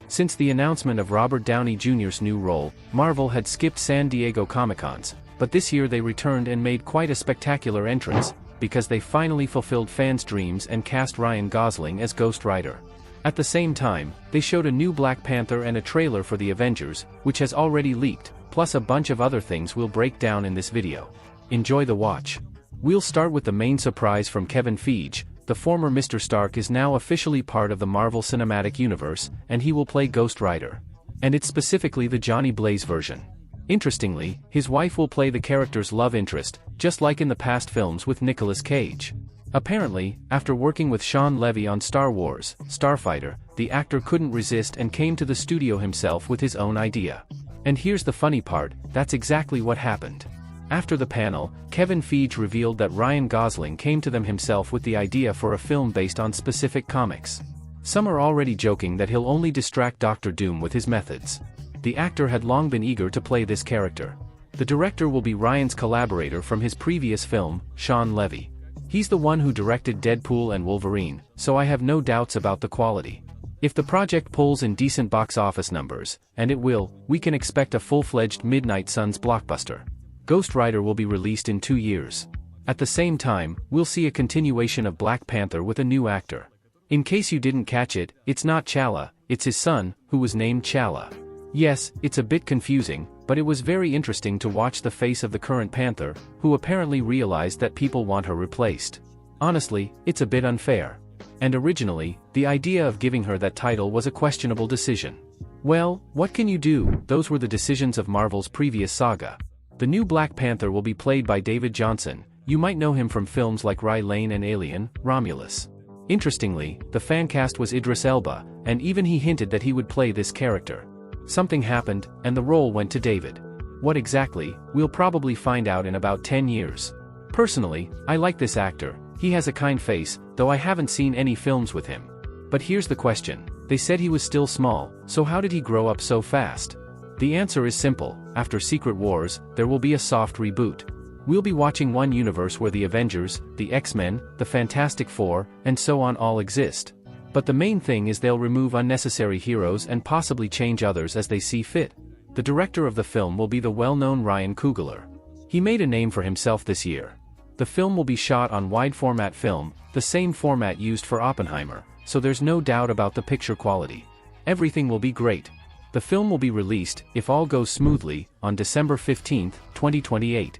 Since the announcement of Robert Downey Jr.'s new role, Marvel had skipped San Diego Comic-Cons, but this year they returned and made quite a spectacular entrance, because they finally fulfilled fans' dreams and cast Ryan Gosling as Ghost Rider. At the same time, they showed a new Black Panther and a trailer for the Avengers, which has already leaked, plus a bunch of other things we'll break down in this video. Enjoy the watch. We'll start with the main surprise from Kevin Feige. The former Mr. Stark is now officially part of the Marvel Cinematic Universe, and he will play Ghost Rider. And it's specifically the Johnny Blaze version. Interestingly, his wife will play the character's love interest, just like in the past films with Nicolas Cage. Apparently, after working with Sean Levy on Star Wars, Starfighter, the actor couldn't resist and came to the studio himself with his own idea. And here's the funny part, that's exactly what happened. After the panel, Kevin Feige revealed that Ryan Gosling came to them himself with the idea for a film based on specific comics. Some are already joking that he'll only distract Doctor Doom with his methods. The actor had long been eager to play this character. The director will be Ryan's collaborator from his previous film, Sean Levy. He's the one who directed Deadpool and Wolverine, so I have no doubts about the quality. If the project pulls in decent box office numbers, and it will, we can expect a full-fledged Midnight Suns blockbuster. Ghost Rider will be released in 2 years. At the same time, we'll see a continuation of Black Panther with a new actor. In case you didn't catch it, it's not T'Challa, it's his son, who was named T'Challa. Yes, it's a bit confusing, but it was very interesting to watch the face of the current Panther, who apparently realized that people want her replaced. Honestly, it's a bit unfair. And originally, the idea of giving her that title was a questionable decision. Well, what can you do? Those were the decisions of Marvel's previous saga. The new Black Panther will be played by David Johnson. You might know him from films like Rye Lane and Alien, Romulus. Interestingly, the fan cast was Idris Elba, and even he hinted that he would play this character. Something happened, and the role went to David. What exactly, we'll probably find out in about 10 years. Personally, I like this actor. He has a kind face, though I haven't seen any films with him. But here's the question. They said he was still small, so how did he grow up so fast? The answer is simple. After Secret Wars, there will be a soft reboot. We'll be watching one universe where the Avengers, the X-Men, the Fantastic Four, and so on all exist. But the main thing is they'll remove unnecessary heroes and possibly change others as they see fit. The director of the film will be the well-known Ryan Coogler. He made a name for himself this year. The film will be shot on wide-format film, the same format used for Oppenheimer, so there's no doubt about the picture quality. Everything will be great. The film will be released, if all goes smoothly, on December 15, 2028.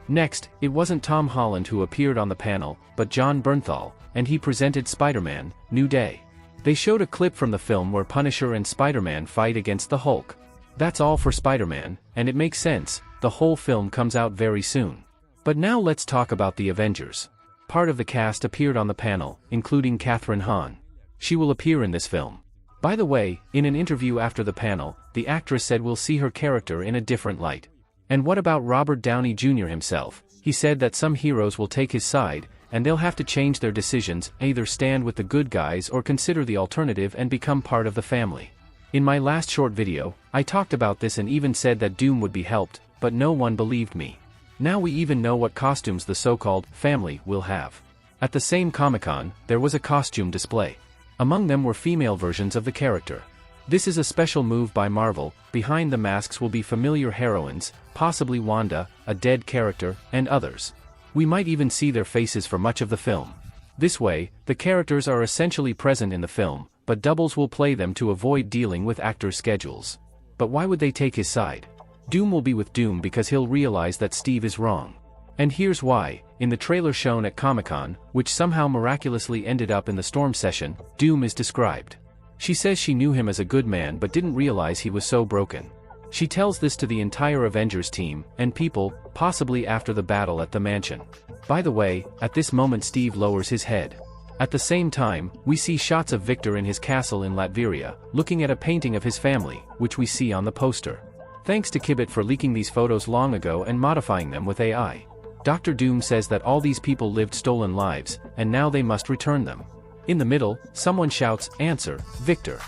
Next, it wasn't Tom Holland who appeared on the panel, but Jon Bernthal, and he presented Spider-Man: New Day. They showed a clip from the film where Punisher and Spider-Man fight against the Hulk. That's all for Spider-Man, and it makes sense, the whole film comes out very soon. But now let's talk about the Avengers. Part of the cast appeared on the panel, including Kathryn Hahn. She will appear in this film. By the way, in an interview after the panel, the actress said we'll see her character in a different light. And what about Robert Downey Jr. himself? He said that some heroes will take his side, and they'll have to change their decisions, either stand with the good guys or consider the alternative and become part of the family. In my last short video, I talked about this and even said that Doom would be helped, but no one believed me. Now we even know what costumes the so-called family will have. At the same Comic-Con, there was a costume display. Among them were female versions of the character. This is a special move by Marvel. Behind the masks will be familiar heroines, possibly Wanda, a dead character, and others. We might even see their faces for much of the film. This way, the characters are essentially present in the film, but doubles will play them to avoid dealing with actors' schedules. But why would they take his side? Doom will be with Doom because he'll realize that Steve is wrong. And here's why. In the trailer shown at Comic-Con, which somehow miraculously ended up in the Storm session, Doom is described. She says she knew him as a good man but didn't realize he was so broken. She tells this to the entire Avengers team, and people, possibly after the battle at the mansion. By the way, at this moment Steve lowers his head. At the same time, we see shots of Victor in his castle in Latveria, looking at a painting of his family, which we see on the poster. Thanks to Kibit for leaking these photos long ago and modifying them with AI. Dr. Doom says that all these people lived stolen lives, and now they must return them. In the middle, someone shouts, "Answer, Victor."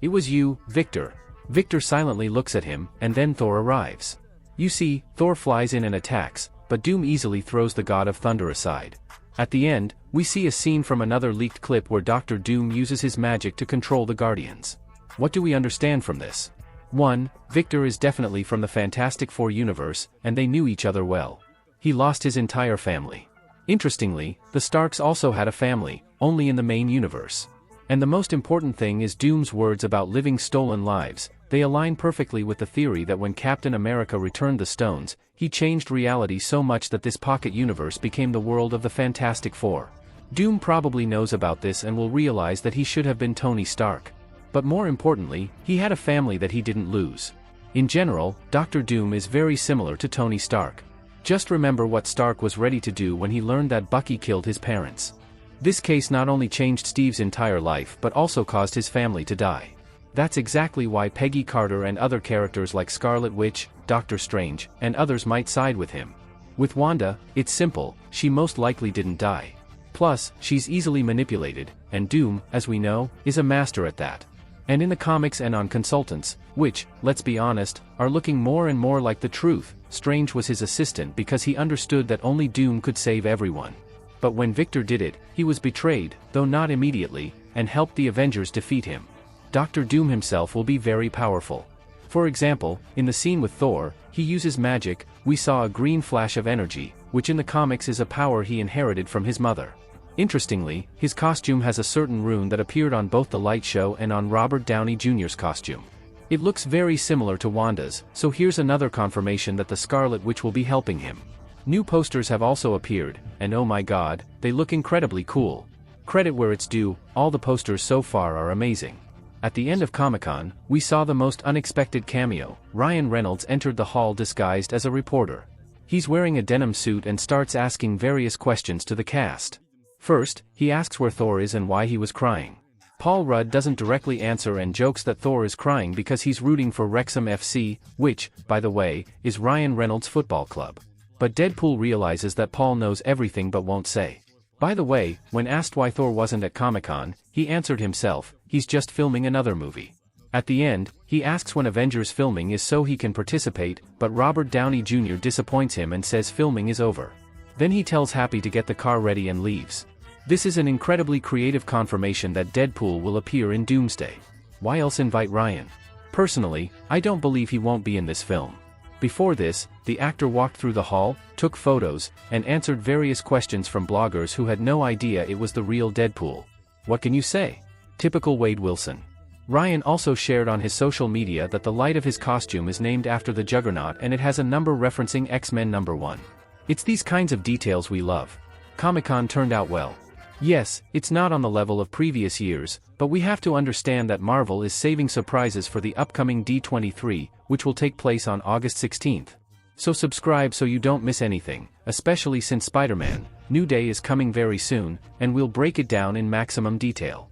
"It was you, Victor." Victor silently looks at him, and then Thor arrives. You see, Thor flies in and attacks, but Doom easily throws the God of Thunder aside. At the end, we see a scene from another leaked clip where Dr. Doom uses his magic to control the Guardians. What do we understand from this? 1. Victor is definitely from the Fantastic Four universe, and they knew each other well. He lost his entire family. Interestingly, the Starks also had a family, only in the main universe. And the most important thing is Doom's words about living stolen lives. They align perfectly with the theory that when Captain America returned the stones, he changed reality so much that this pocket universe became the world of the Fantastic Four. Doom probably knows about this and will realize that he should have been Tony Stark. But more importantly, he had a family that he didn't lose. In general, Dr. Doom is very similar to Tony Stark. Just remember what Stark was ready to do when he learned that Bucky killed his parents. This case not only changed Steve's entire life but also caused his family to die. That's exactly why Peggy Carter and other characters like Scarlet Witch, Doctor Strange, and others might side with him. With Wanda, it's simple, she most likely didn't die. Plus, she's easily manipulated, and Doom, as we know, is a master at that. And in the comics and on consultants, which, let's be honest, are looking more and more like the truth, Strange was his assistant because he understood that only Doom could save everyone. But when Victor did it, he was betrayed, though not immediately, and helped the Avengers defeat him. Dr. Doom himself will be very powerful. For example, in the scene with Thor, he uses magic. We saw a green flash of energy, which in the comics is a power he inherited from his mother. Interestingly, his costume has a certain rune that appeared on both the light show and on Robert Downey Jr.'s costume. It looks very similar to Wanda's, so here's another confirmation that the Scarlet Witch will be helping him. New posters have also appeared, and oh my god, they look incredibly cool. Credit where it's due, all the posters so far are amazing. At the end of Comic-Con, we saw the most unexpected cameo. Ryan Reynolds entered the hall disguised as a reporter. He's wearing a denim suit and starts asking various questions to the cast. First, he asks where Thor is and why he was crying. Paul Rudd doesn't directly answer and jokes that Thor is crying because he's rooting for Wrexham FC, which, by the way, is Ryan Reynolds' football club. But Deadpool realizes that Paul knows everything but won't say. By the way, when asked why Thor wasn't at Comic-Con, he answered himself, he's just filming another movie. At the end, he asks when Avengers filming is so he can participate, but Robert Downey Jr. disappoints him and says filming is over. Then he tells Happy to get the car ready and leaves. This is an incredibly creative confirmation that Deadpool will appear in Doomsday. Why else invite Ryan? Personally, I don't believe he won't be in this film. Before this, the actor walked through the hall, took photos, and answered various questions from bloggers who had no idea it was the real Deadpool. What can you say? Typical Wade Wilson. Ryan also shared on his social media that the light of his costume is named after the Juggernaut and it has a number referencing X-Men #1. It's these kinds of details we love. Comic-Con turned out well. Yes, it's not on the level of previous years, but we have to understand that Marvel is saving surprises for the upcoming D23, which will take place on August 16th. So subscribe so you don't miss anything, especially since Spider-Man: New Day is coming very soon, and we'll break it down in maximum detail.